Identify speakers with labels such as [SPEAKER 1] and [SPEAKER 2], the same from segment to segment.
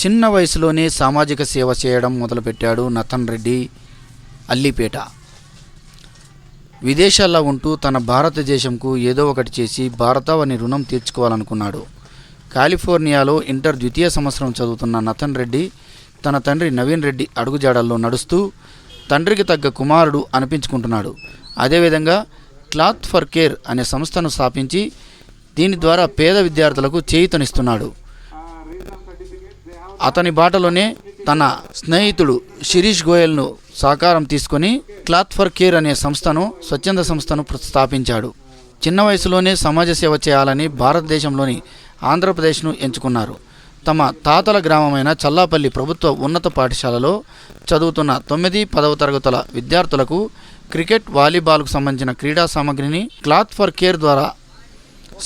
[SPEAKER 1] చిన్న వయసులోనే సామాజిక సేవ చేయడం మొదలుపెట్టాడు నతన్ రెడ్డి అల్లిపేట. విదేశాల్లో ఉంటూ తన భారతదేశంకు ఏదో ఒకటి చేసి భారతావని రుణం తీర్చుకోవాలనుకున్నాడు. కాలిఫోర్నియాలో ఇంటర్ ద్వితీయ సంవత్సరం చదువుతున్న నతన్ రెడ్డి తన తండ్రి నవీన్ రెడ్డి అడుగుజాడల్లో నడుస్తూ తండ్రికి తగ్గ కుమారుడు అనిపించుకుంటున్నాడు. అదేవిధంగా క్లాత్ ఫర్ కేర్ అనే సంస్థను స్థాపించి దీని ద్వారా పేద విద్యార్థులకు చేయూతనిస్తున్నాడు. అతని బాటలోనే తన స్నేహితుడు శిరీష్ గోయల్ను సహకారం తీసుకొని క్లాత్ ఫర్ కేర్ అనే స్వచ్ఛంద సంస్థను స్థాపించాడు. చిన్న వయసులోనే సమాజ సేవ చేయాలని భారతదేశంలోని ఆంధ్రప్రదేశ్ను ఎంచుకున్నారు. తమ తాతల గ్రామమైన చల్లాపల్లి ప్రభుత్వ ఉన్నత పాఠశాలలో చదువుతున్న 9, 10వ తరగతుల విద్యార్థులకు క్రికెట్, వాలీబాల్కు సంబంధించిన క్రీడా సామగ్రిని క్లాత్ ఫర్ కేర్ ద్వారా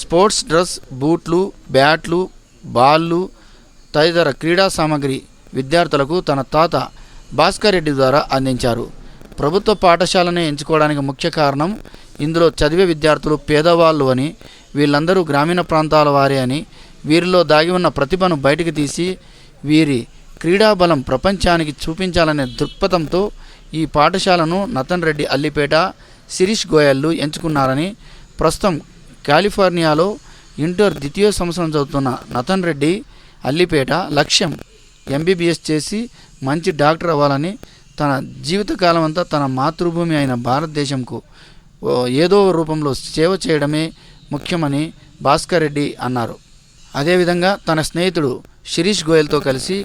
[SPEAKER 1] స్పోర్ట్స్ డ్రెస్, బూట్లు, బ్యాట్లు, బాళ్ళు తదితర క్రీడా సామగ్రి విద్యార్థులకు తన తాత భాస్కర్ రెడ్డి ద్వారా అందించారు. ప్రభుత్వ పాఠశాలనే ఎంచుకోవడానికి ముఖ్య కారణం ఇందులో చదివే విద్యార్థులు పేదవాళ్ళు అని, వీళ్ళందరూ గ్రామీణ ప్రాంతాల వారే అని, వీరిలో దాగి ఉన్న ప్రతిభను బయటికి తీసి వీరి క్రీడాబలం ప్రపంచానికి చూపించాలనే దృక్పథంతో ఈ పాఠశాలను నతన్ రెడ్డి అల్లిపేట, శిరీష్ గోయల్లు ఎంచుకున్నారని ప్రస్తుతం కాలిఫోర్నియాలో ఇంటర్ ద్వితీయ సంవత్సరం చదువుతున్న నతన్ రెడ్డి అల్లిపేట లక్ష్యం MBBS చేసి మంచి డాక్టర్ అవ్వాలని, తన జీవితకాలం అంతా తన మాతృభూమి అయిన భారతదేశంకు ఏదో రూపంలో సేవ చేయడమే ముఖ్యమని భాస్కర్ రెడ్డి అన్నారు. అదేవిధంగా తన స్నేహితుడు శిరీష్ గోయల్తో కలిసి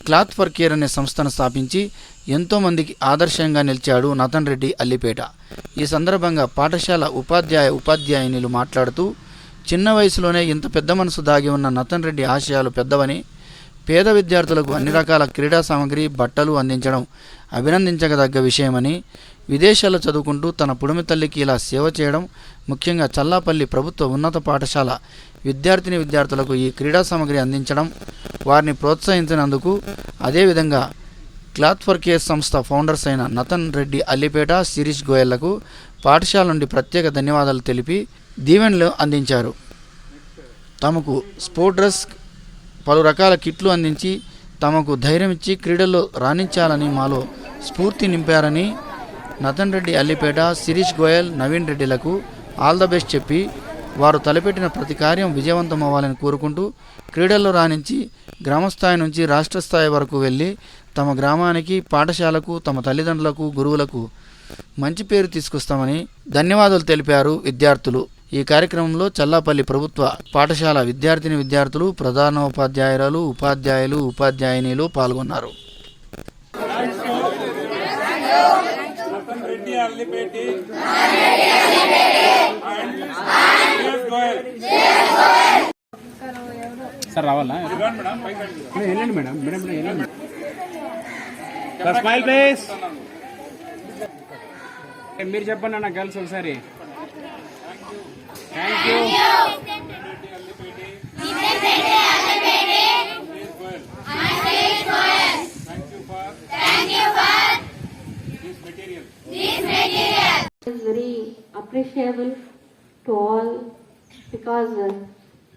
[SPEAKER 1] క్లాత్ ఫర్ కేర్ అనే సంస్థను స్థాపించి ఎంతోమందికి ఆదర్శంగా నిలిచాడు నతన్ రెడ్డి అల్లిపేట. ఈ సందర్భంగా పాఠశాల ఉపాధ్యాయునిలు మాట్లాడుతూ చిన్న వయసులోనే ఇంత పెద్ద మనసు దాగి ఉన్న నతన్ రెడ్డి ఆశయాలు పెద్దవని, పేద విద్యార్థులకు అన్ని రకాల క్రీడా సామగ్రి, బట్టలు అందించడం అభినందించదగ్గ విషయమని, విదేశాల్లో చదువుకుంటూ తన పుడిమి తల్లికి ఇలా సేవ చేయడం, ముఖ్యంగా చల్లాపల్లి ప్రభుత్వ ఉన్నత పాఠశాల విద్యార్థులకు ఈ క్రీడా సామగ్రి అందించడం, వారిని ప్రోత్సహించినందుకు, అదేవిధంగా క్లాత్ ఫర్ కేర్ సంస్థ ఫౌండర్స్ అయిన నతన్ రెడ్డి అల్లిపేట, శిరీష్ గోయల్లకు పాఠశాల నుండి ప్రత్యేక ధన్యవాదాలు తెలిపి దీవెనలు అందించారు. తమకు స్పోర్ట్ డ్రెస్, పలు రకాల కిట్లు అందించి తమకు ధైర్యం ఇచ్చి క్రీడల్లో రాణించాలని మాలో స్ఫూర్తి నింపారని నతన్ రెడ్డి అల్లిపేట, శిరీష్ గోయల్, నవీన్ రెడ్డిలకు ఆల్ ద బెస్ట్ చెప్పి వారు తలపెట్టిన ప్రతి కార్యం విజయవంతం అవ్వాలని కోరుకుంటూ క్రీడల్లో రాణించి గ్రామస్థాయి నుంచి రాష్ట్ర స్థాయి వరకు వెళ్ళి తమ గ్రామానికి, పాఠశాలకు, తమ తల్లిదండ్రులకు, గురువులకు మంచి పేరు తీసుకొస్తామని ధన్యవాదాలు తెలిపారు విద్యార్థులు. ఈ కార్యక్రమంలో చల్లాపల్లి ప్రభుత్వ పాఠశాల విద్యార్థులు, ప్రధానోపాధ్యాయురాలు, ఉపాధ్యాయులు, ఉపాధ్యాయునిలు పాల్గొన్నారు.
[SPEAKER 2] సార్ రావాలా? వెళ్ళండి మేడం, వెళ్ళండి. Smile please. మీరు చెప్పండి అన్న గర్ల్స్ ఒకసారి. Thank you.
[SPEAKER 3] Is very appreciable to all because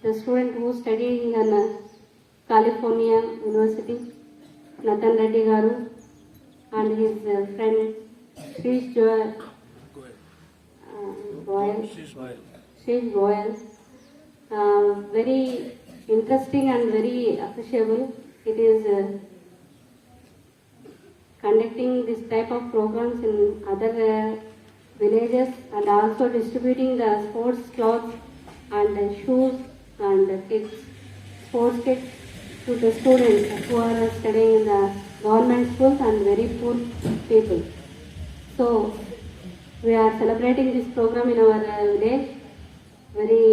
[SPEAKER 3] the student who studied in California University, Nathan Reddy Garu, and his friend Shrish Goyal, very interesting and very appreciable. It is conducting this type of programs in other villages and also distributing the sports clothes and shoes and sports kits to the students who are studying in the government schools and very poor people. So we are celebrating this program in our village, very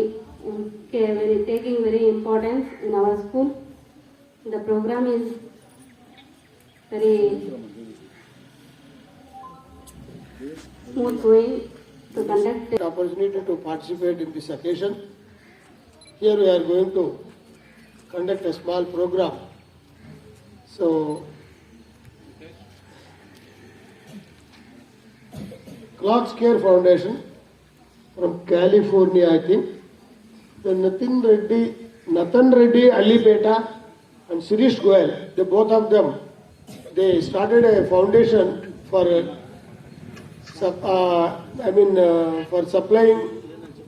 [SPEAKER 3] taking very importance in our school. The program is very smooth going to conduct
[SPEAKER 4] the opportunity to participate in this occasion. Here we are going to conduct a small program. So Cloth Care Foundation from California, I think. The Nathan Reddy Allipeta and Shirish Goyal, they both of them, they started a foundation for for supplying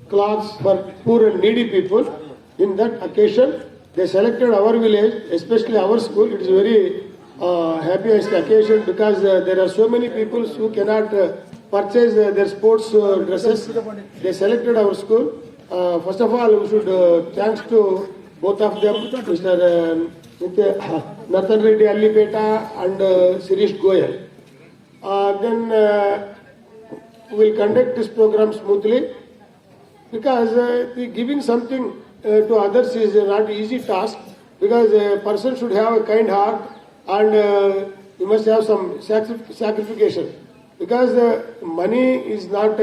[SPEAKER 4] clothes for poor and needy people. In that occasion, they selected our village, especially our school. It is very happiest occasion because there are so many people who cannot purchase their sports dresses. They selected our school. First of all, we should thanks to both of them, Mr. Nathan Reddy Allipeta and Shirish Goyal. Then we will conduct this program smoothly because giving something to others is not easy task, because a person should have a kind heart and you must have some sacrification, because money is not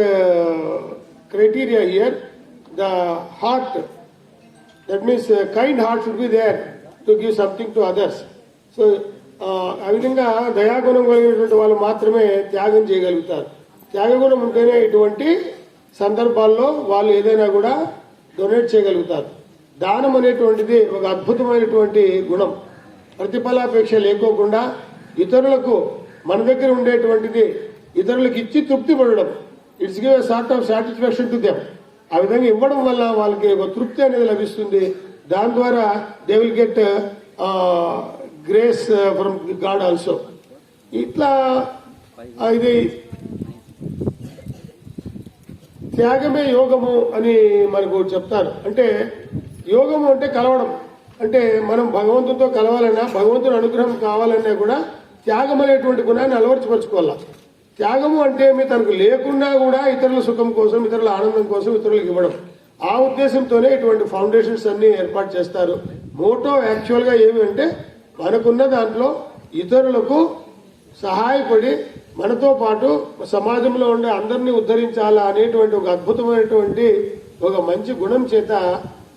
[SPEAKER 4] criteria here. The heart, that means kind heart should be there to give something to others. So ఆ విధంగా దయాగుణం కలిగినటువంటి వాళ్ళు మాత్రమే త్యాగం చేయగలుగుతారు. త్యాగగుణం ఉంటేనే ఇటువంటి సందర్భాల్లో వాళ్ళు ఏదైనా కూడా డొనేట్ చేయగలుగుతారు. దానం అనేటువంటిది ఒక అద్భుతమైనటువంటి గుణం. ప్రతిఫలాపేక్ష లేకోకుండా ఇతరులకు మన దగ్గర ఉండేటువంటిది ఇతరులకు ఇచ్చి తృప్తి పడడం, it's give a sort of satisfaction to them. ఆ విధంగా ఇవ్వడం వల్ల వాళ్ళకి ఒక తృప్తి అనేది లభిస్తుంది. దాని ద్వారా they will get grace from God also. ఇట్లా ఇది త్యాగమే యోగము అని మనకు చెప్తారు. అంటే యోగము అంటే కలవడం, అంటే మనం భగవంతునితో కలవాలన్నా భగవంతుని అనుగ్రహం కావాలన్నా కూడా త్యాగం అనేటువంటి గుణాన్ని అలవర్చపరచుకోవాలా. త్యాగము అంటే తనకు లేకున్నా కూడా ఇతరుల సుఖం కోసం, ఇతరుల ఆనందం కోసం ఇతరులకు ఇవ్వడం. ఆ ఉద్దేశంతోనే ఇటువంటి ఫౌండేషన్స్ అన్ని ఏర్పాటు చేస్తారు. మోటో యాక్చువల్గా ఏమి అంటే మనకున్న దాంట్లో ఇతరులకు సహాయపడి మనతో పాటు సమాజంలో ఉండే అందరినీ ఉద్ధరించాలా అనేటువంటి ఒక అద్భుతమైనటువంటి ఒక మంచి గుణం చేత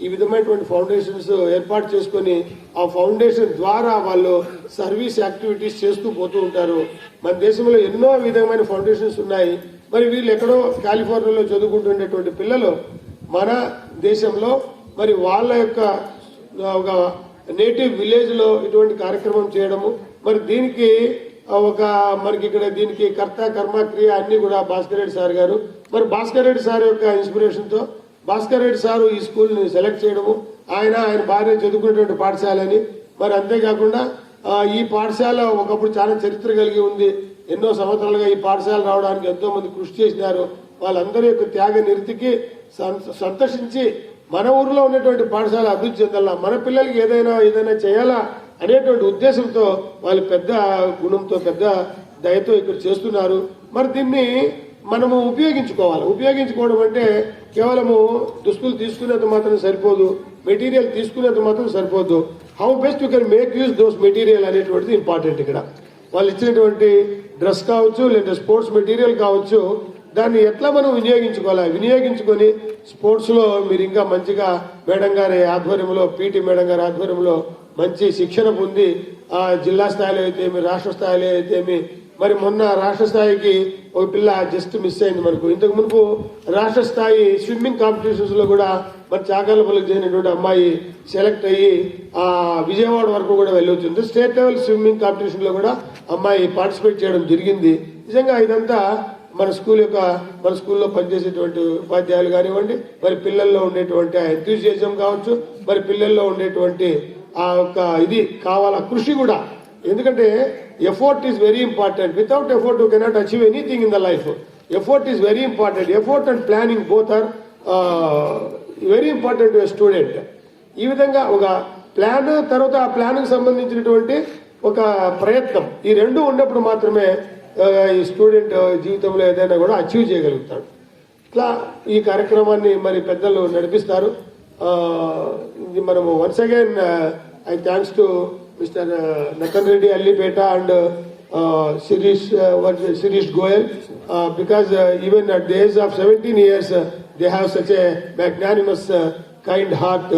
[SPEAKER 4] ఈ విధమైనటువంటి ఫౌండేషన్స్ ఏర్పాటు చేసుకొని ఆ ఫౌండేషన్ ద్వారా వాళ్ళు సర్వీస్ యాక్టివిటీస్ చేస్తూ పోతూ ఉంటారు. మన దేశంలో ఎన్నో విధమైన ఫౌండేషన్స్ ఉన్నాయి. మరి వీళ్ళు ఎక్కడో కాలిఫోర్నియాలో చదువుకుంటున్నటువంటి పిల్లలు మన దేశంలో మరి వాళ్ళ యొక్క ఒక నేటివ్ విలేజ్ లో ఇటువంటి కార్యక్రమం చేయడము, మరి దీనికి మనకి ఇక్కడ దీనికి కర్త కర్మ క్రియ అన్ని కూడా భాస్కర్ రెడ్డి సార్ గారు, మరి భాస్కర్ రెడ్డి సార్ యొక్క ఇన్స్పిరేషన్ తో భాస్కర్ రెడ్డి సారు ఈ స్కూల్ ని సెలెక్ట్ చేయడము, ఆయన భార్య చదువుకునేటువంటి పాఠశాలని, మరి అంతేకాకుండా ఈ పాఠశాల ఒకప్పుడు చాలా చరిత్ర కలిగి ఉంది. ఎన్నో సంవత్సరాలుగా ఈ పాఠశాల రావడానికి ఎంతో మంది కృషి చేసినారు. వాళ్ళందరి యొక్క త్యాగ నిరతికి సంతోషించి మన ఊర్లో ఉన్నటువంటి పాఠశాల అభివృద్ధి చెందాలా, మన పిల్లలకి ఏదైనా చేయాలా అనేటువంటి ఉద్దేశంతో వాళ్ళు పెద్ద గుణంతో పెద్ద దయతో ఇక్కడ చేస్తున్నారు. మరి దీన్ని మనము ఉపయోగించుకోవడం అంటే కేవలము దుస్తులు తీసుకునేంత మాత్రం సరిపోదు, మెటీరియల్ తీసుకునేంత మాత్రం సరిపోదు. How best you can make use those material అనేటువంటిది ఇంపార్టెంట్. ఇక్కడ వాళ్ళు ఇచ్చినటువంటి డ్రెస్ కావచ్చు, లేదా స్పోర్ట్స్ మెటీరియల్ కావచ్చు, దాన్ని ఎట్లా మనం వినియోగించుకొని స్పోర్ట్స్ లో మీరు ఇంకా మంచిగా మేడం గారి ఆధ్వర్యంలో, పీటీ మేడం గారి ఆధ్వర్యంలో మంచి శిక్షణ పొంది ఆ జిల్లా స్థాయిలో అయితేమి, రాష్ట్ర స్థాయిలో అయితేమి, మరి మొన్న రాష్ట్ర స్థాయికి ఒక పిల్ల జస్ట్ మిస్ అయింది మనకు. ఇంతకు మునుపు రాష్ట్ర స్థాయి స్విమ్మింగ్ కాంపిటీషన్స్ లో కూడా మన చాకాలపల్లికి చెందినటువంటి అమ్మాయి సెలెక్ట్ అయ్యి ఆ విజయవాడ వరకు కూడా వెళ్ళొచ్చింది. స్టేట్ లెవెల్ స్విమ్మింగ్ కాంపిటీషన్ లో కూడా అమ్మాయి పార్టిసిపేట్ చేయడం జరిగింది. నిజంగా ఇదంతా మన స్కూల్లో పనిచేసేటువంటి ఉపాధ్యాయులు కానివ్వండి, మరి పిల్లల్లో ఉండేటువంటి ఆ ఎంతూజియాజం కావచ్చు, మరి పిల్లల్లో ఉండేటువంటి ఆ యొక్క ఇది కావాల కృషి కూడా. ఎందుకంటే effort is very important. Without effort you cannot achieve anything in the life. Effort is very important. Effort and planning both are very important to a student. ఈ విధంగా ఒక ప్లాన్, తర్వాత ఆ ప్లాన్కి సంబంధించినటువంటి ఒక ప్రయత్నం, ఈ రెండు ఉన్నప్పుడు మాత్రమే ఈ స్టూడెంట్ జీవితంలో ఏదైనా కూడా అచీవ్ చేయగలుగుతాడు. ఇట్లా ఈ కార్యక్రమాన్ని మరి పెద్దలు నడిపిస్తారు. ఇది మనము once again I thanks to mister Natan Reddy Allipeta and Shirish Goyal because even at the age of 17 years they have such a magnanimous kind heart.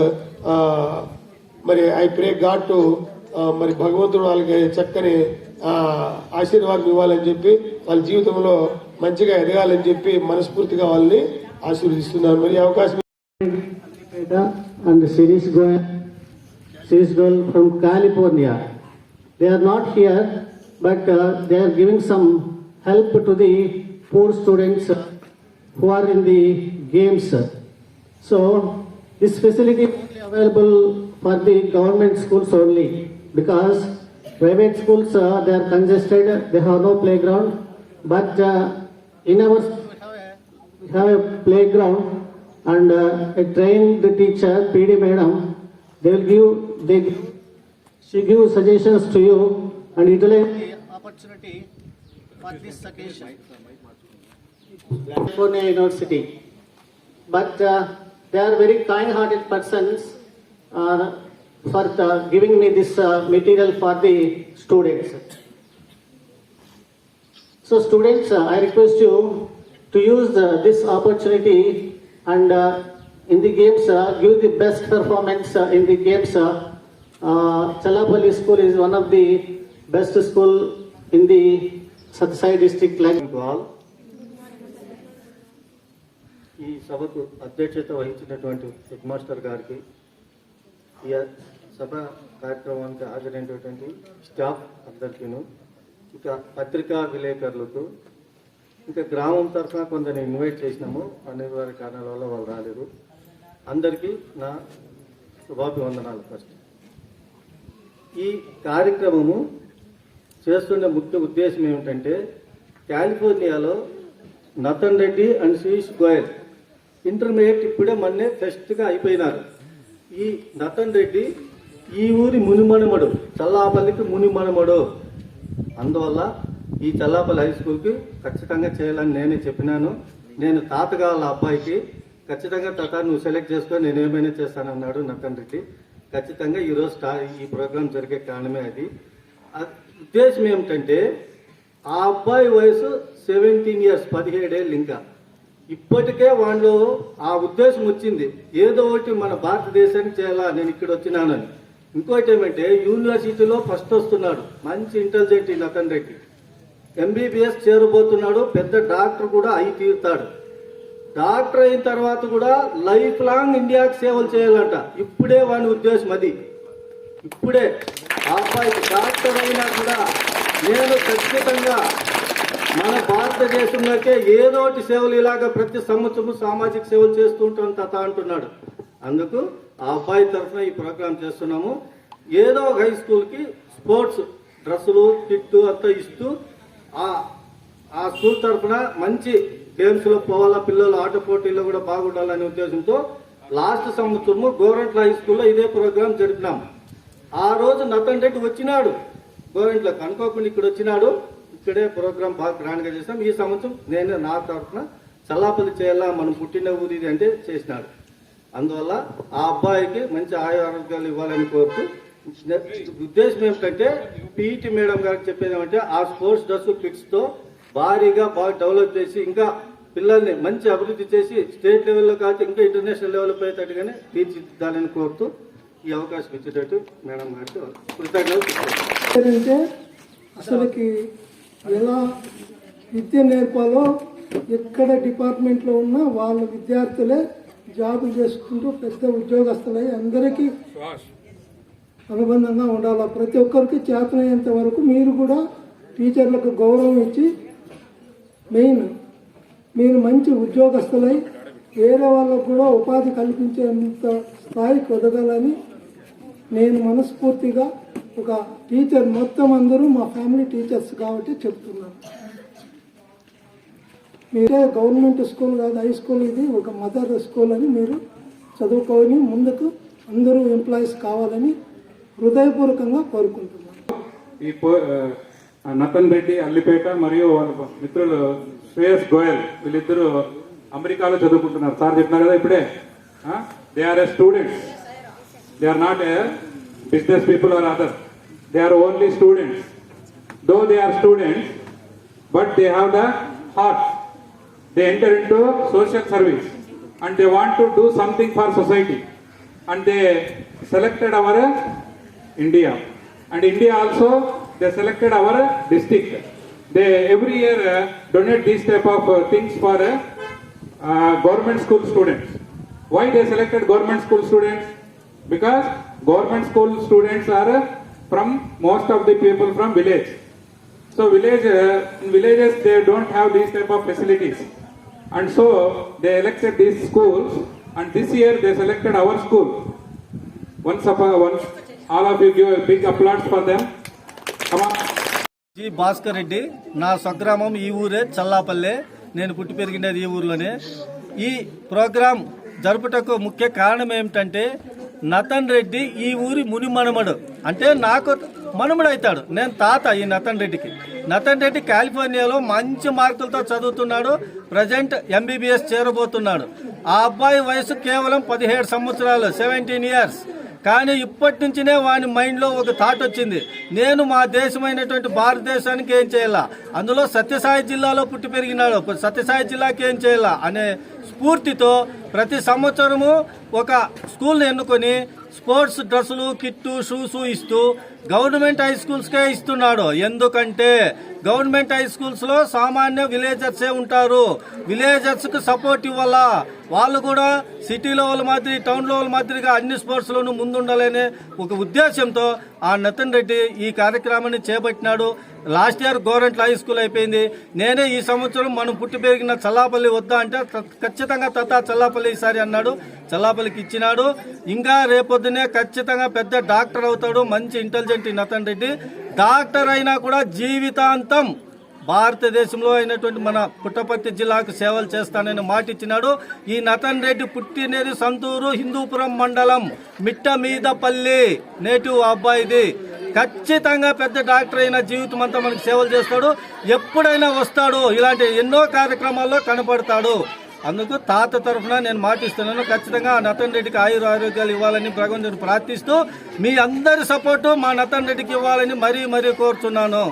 [SPEAKER 4] మరి ఐ ప్రే గాడ్ టు మరి భగవంతుడు వాళ్ళకి చక్కని ఆశీర్వాదం ఇవ్వాలని చెప్పి, వాళ్ళ జీవితంలో మంచిగా ఎదగాలని చెప్పి మనస్ఫూర్తిగా వాళ్ళని ఆశీర్వదిస్తున్నాను. మరి అవకాశం
[SPEAKER 5] and Shirish Goyal She's girl from California. They are not here, but they are giving some help to the poor students who are in the games. So this facility is only available for the government schools only, because private schools they are congested, they have no playground. But in our school we have a playground, and a trained teacher, PD madam, she gives suggestions to you and utilize the opportunity for this occasion. California University. But they are very kind-hearted persons for giving me this material for the students. So students, I request you to use this opportunity and in the games give the best performance in the games. Challapalli school is one of the best school in the Sathasai district. Like
[SPEAKER 6] to all. ఈ సభకు అధ్యక్షత వహించినటువంటి head master గారికి, ఈ సభ కార్యక్రమానికి హాజరైనటువంటి staff అందరికీను, ఇక పత్రికా విలేకరులకు, ఇంకా గ్రామం తరఫున కొందరిని ఇన్వైట్ చేసినాము, అనివార్య కారణాల వల్ల వాళ్ళు రాలేదు. అందరికీ నా శుభాభివందనాలు. ఫస్ట్ ఈ కార్యక్రమము చేస్తున్న ముఖ్య ఉద్దేశం ఏమిటంటే, కాలిఫోర్నియాలో నతన్ రెడ్డి అండ్ శిరీష్ గోయల్ ఇంటర్మీడియట్ ఇప్పుడే మొన్నే ఫెస్ట్గా అయిపోయినారు. ఈ నతన్ రెడ్డి ఈ ఊరి మునిమనుమడు, చల్లాపల్లికి మునిమనుమడు. అందువల్ల ఈ చల్లాపల్లి హై స్కూల్కి ఖచ్చితంగా చేయాలని నేనే చెప్పినాను. నేను తాతగా వాళ్ళ అబ్బాయికి ఖచ్చితంగా తాత నువ్వు సెలెక్ట్ చేసుకొని నేను ఏమైనా చేస్తానన్నాడు నతన్ రెడ్డి. ఖచ్చితంగా ఈరోజు ఈ ప్రోగ్రాం జరిగే కారణమే అది. ఉద్దేశం ఏమిటంటే, ఆ అబ్బాయి వయసు 17 years, 17 ఏళ్ళు. ఇంకా ఇప్పటికే వాళ్ళు ఆ ఉద్దేశం వచ్చింది, ఏదో ఒకటి మన భారతదేశానికి చేయాలా, నేను ఇక్కడ వచ్చినానని. ఇంకోటి ఏమంటే, యూనివర్సిటీలో ఫస్ట్ వస్తున్నాడు, మంచి ఇంటెలిజెంట్ ఈ నతన్ రెడ్డి. ఎంబీబీఎస్ చేరబోతున్నాడు, పెద్ద డాక్టర్ కూడా అయి తీరుతాడు. డాక్టర్ అయిన తర్వాత కూడా లైఫ్ లాంగ్ ఇండియాకి సేవలు చేయాలంట. ఇప్పుడే వాని ఉద్దేశం అది. ఇప్పుడే ఆ అబ్బాయికి డాక్టర్ అయినా కూడా నేను ఖచ్చితంగా మన భారతదేశంలోకే ఏదో ఒకటి సేవలు ఇలాగ ప్రతి సంవత్సరం సామాజిక సేవలు చేస్తూ ఉంటాను తాత అంటున్నాడు. అందుకు ఆ అబ్బాయి తరఫున ఈ ప్రోగ్రాం చేస్తున్నాము. ఏదో ఒక హై స్కూల్కి స్పోర్ట్స్ డ్రెస్సులు, కిట్టు అంతా ఇస్తూ ఆ స్కూల్ తరఫున మంచి గేమ్స్లో పోవాలా, పిల్లలు ఆట పోటీల్లో కూడా బాగుండాలనే ఉద్దేశంతో లాస్ట్ సంవత్సరము గోరంట్ల హై స్కూల్లో ఇదే ప్రోగ్రాం జరిపినాం. ఆ రోజు నతన్ రెడ్డి వచ్చినాడు గోరంట్లకు, అనుకోకుండా ఇక్కడ వచ్చినాడు. ఇక్కడే ప్రోగ్రాం బాగా గ్రాండ్గా చేసినాం. ఈ సంవత్సరం నేను నా తరఫున చల్లాపల్లి చేయాలా, మనం పుట్టిన ఊరి అంటే చేసినాడు. అందువల్ల ఆ అబ్బాయికి మంచి ఆరోగ్యాలు ఇవ్వాలని కోరుతూ, ఉద్దేశం ఏమిటంటే పీఈటీ మేడం గారికి చెప్పేది ఏమంటే, ఆ స్పోర్ట్స్ డ్రెస్ కిట్స్తో భారీగా బాగా డెవలప్ చేసి ఇంకా పిల్లల్ని మంచి అభివృద్ధి చేసి స్టేట్ లెవెల్లో కాదు ఇంకా ఇంటర్నేషనల్ లెవెల్లో పోయేటట్టుగానే తీర్చిదిద్దాలని కోరుతూ ఈ అవకాశం ఇచ్చేటట్టు మేడం గారికి కృతజ్ఞతలు.
[SPEAKER 7] అసలుకి ఎలా విద్య నేర్పాలో ఎక్కడ డిపార్ట్మెంట్లో ఉన్నా వాళ్ళ విద్యార్థులే జాబులు చేసుకుంటూ పెద్ద ఉద్యోగస్తులై అందరికీ అనుబంధంగా ఉండాలి. ప్రతి ఒక్కరికి చేతనయ్యేంత వరకు మీరు కూడా టీచర్లకు గౌరవం ఇచ్చి, మెయిన్ మీరు మంచి ఉద్యోగస్తులై వేరే వాళ్ళకు కూడా ఉపాధి కల్పించేంత స్థాయికి ఎదగాలని నేను మనస్ఫూర్తిగా ఒక టీచర్, మొత్తం అందరూ మా ఫ్యామిలీ టీచర్స్ కాబట్టి చెప్తున్నాను. మీరే గవర్నమెంట్ స్కూల్ కాదు, హై స్కూల్, ఇది ఒక మదర్ స్కూల్ అని మీరు చదువుకొని ముందుకు అందరూ ఎంప్లాయీస్ కావాలని హృదయపూర్వకంగా కోరుకుంటున్నాను.
[SPEAKER 8] ఈ నతన్ రెడ్డి అల్లిపేట మరియు వాళ్ళ మిత్రులు శ్రేయస్ గోయల్ వీళ్ళిద్దరూ అమెరికాలో చదువుకుంటున్నారు. సార్ చెప్పినారు కదా ఇప్పుడే, they are a students, they are not a business people or other, they are only students. Though they are students, but they have the heart. They enter into social service and they want to do something for society, and they selected our India, and India also they selected our district. They every year donate these type of things for government school students. Why they selected government school students? because government school students are from most of the people from village. So in villages they don't have these type of facilities, and so they elected these schools, and this year they selected our school. Once all of you give a big applause for them. Come on.
[SPEAKER 6] G Bhaskar Reddy, నా స్వగ్రామం ఈ ఊరే చల్లాపల్లె. నేను పుట్టి పెరిగినది ఈ ఊర్లోనే. ఈ programme జరుపుటకు ముఖ్య కారణం ఏమిటంటే, నతన్ రెడ్డి ఈ ఊరి ముని మనమడు, అంటే నాకు మనముడు అవుతాడు. నేను తాత ఈ నతన్ రెడ్డికి. నతన్ రెడ్డి కాలిఫోర్నియాలో మంచి మార్కులతో చదువుతున్నాడు. ప్రజెంట్ ఎంబీబీఎస్ చేరబోతున్నాడు. ఆ అబ్బాయి వయసు కేవలం 17 సంవత్సరాలు, 17 ఇయర్స్. కానీ ఇప్పటి నుంచినే వాని మైండ్లో ఒక థాట్ వచ్చింది, నేను మా దేశమైనటువంటి భారతదేశానికి ఏం చేయాలా, అందులో సత్యసాయి జిల్లాలో పుట్టి పెరిగినాడు, సత్యసాయి జిల్లాకి ఏం చేయాలా అనే స్ఫూర్తితో ప్రతి సంవత్సరము ఒక స్కూల్ని ఎన్నుకొని స్పోర్ట్స్ డ్రెస్సులు, కిట్టు, షూస్ ఇస్తూ గవర్నమెంట్ హై స్కూల్స్కే ఇస్తున్నాడు. ఎందుకంటే గవర్నమెంట్ హై స్కూల్స్లో సామాన్య విలేజర్సే ఉంటారు. విలేజర్స్కి సపోర్ట్ ఇవ్వాలా, వాళ్ళు కూడా సిటీలో వాళ్ళ మాదిరి, టౌన్లో వాళ్ళ మాదిరిగా అన్ని స్పోర్ట్స్లోనూ ముందుండాలనే ఒక ఉద్దేశంతో ఆ నతన్ రెడ్డి ఈ కార్యక్రమాన్ని చేపట్టినాడు. Last year government high school అయిపోయింది. నేనే ఈ సంవత్సరం మనం పుట్టి పెరిగిన చల్లాపల్లి వద్దా అంటే ఖచ్చితంగా తత చల్లాపల్లి ఈసారి అన్నాడు. చల్లాపల్లికి ఇచ్చినాడు. ఇంకా రేపొద్దునే ఖచ్చితంగా పెద్ద డాక్టర్ అవుతాడు. మంచి ఇంటెలిజెంట్ నతన్ రెడ్డి. డాక్టర్ అయినా కూడా జీవితాంతం భారతదేశంలో అయినటువంటి మన పుట్టపర్తి జిల్లాకు సేవలు చేస్తానని మాట ఇచ్చినాడు. ఈ నతన్ రెడ్డి పుట్టినది సంతూరు, హిందూపురం మండలం, మిట్టమీదపల్లి నేటివ్ అబ్బాయిది. ఖచ్చితంగా పెద్ద డాక్టర్ అయిన జీవితం అంతా మనకు సేవలు చేస్తాడు. ఎప్పుడైనా వస్తాడు, ఇలాంటి ఎన్నో కార్యక్రమాల్లో కనపడతాడు. అందుకు తాత తరఫున నేను మాటిస్తున్నాను, ఖచ్చితంగా ఆ నతన్ రెడ్డికి ఆరోగ్యాలు ఇవ్వాలని భగవంతుని ప్రార్థిస్తూ మీ అందరి సపోర్టు మా నతన్ రెడ్డికి ఇవ్వాలని మరీ కోరుతున్నాను.